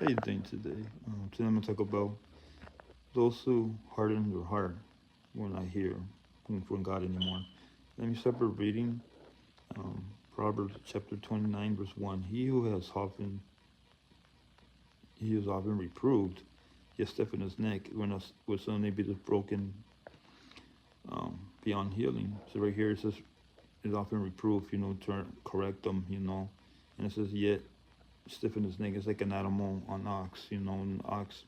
How you doing today? Today I'm gonna talk about those who harden their heart when I hear from God anymore. Let me start by reading um, Proverbs chapter 29, verse 1. He is often reproved, yet step in his neck when us will suddenly be broken beyond healing. So right here it says is often reproved, to correct them, and it says yet stiffen his neck. It's like an animal on ox, an ox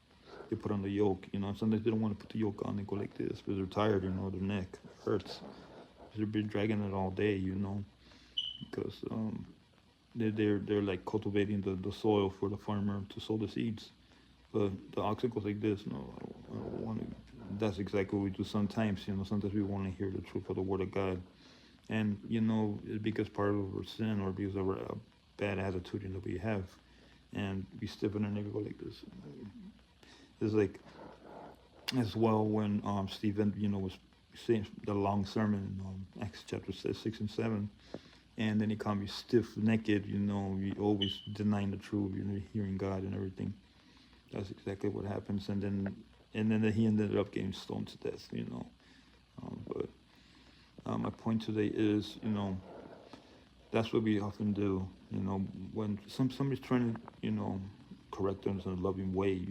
they put on the yoke, and sometimes they don't want to put the yoke on. They go like this because they're tired, their neck hurts. They've been dragging it all day, because they're like cultivating the soil for the farmer to sow the seeds. But the oxen goes like this, no, I don't want to. That's exactly what we do sometimes, sometimes we want to hear the truth of the word of God. And, it's because part of our sin or because of our bad attitude that we have. And we stiffen our neck and go like this. It's like, as well when Stephen, was saying the long sermon in Acts chapter 6 and 7. And then he called me stiff-necked, you always denying the truth, hearing God and everything. That's exactly what happens. And then he ended up getting stoned to death, But my point today is, that's what we often do, when somebody's trying to, correct us in a loving way,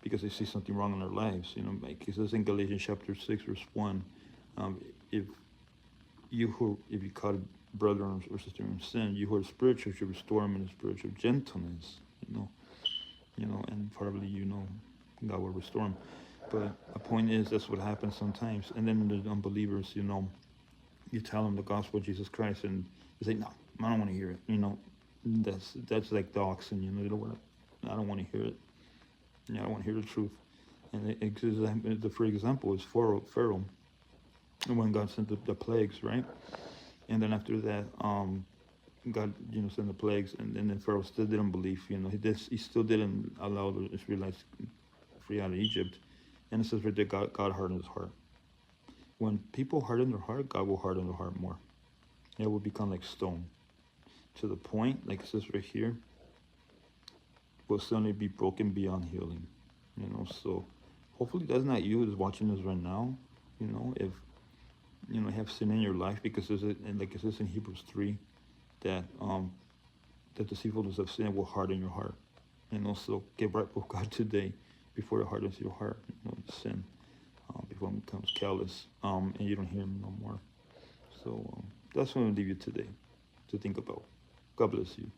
because they see something wrong in their lives, like it says in Galatians chapter 6, verse 1, if if you caught a brother or sister in sin, you who are spiritual should restore them in a spiritual gentleness, and probably, God will restore them. But the point is, that's what happens sometimes. And then the unbelievers, you tell them the gospel of Jesus Christ, and they say, "No, I don't want to hear it." That's like the oxen. They don't want to. I don't want to hear it. I don't want to hear the truth. And for example is Pharaoh, and when God sent the plagues, right? And then after that, God, sent the plagues, and then Pharaoh still didn't believe. He still didn't allow the Israelites free out of Egypt. And it says right there, God hardened his heart. When people harden their heart, God will harden their heart more. It will become like stone, to the point, like it says right here, will suddenly be broken beyond healing. So hopefully that's not you who's watching this right now. If have sin in your life, because and like it says in Hebrews 3, that the deceitfulness of sin will harden your heart. So get right with God today before it hardens your heart. Sin, before it becomes callous, and you don't hear him no more. So that's what I'm gonna leave you today to think about. God bless you.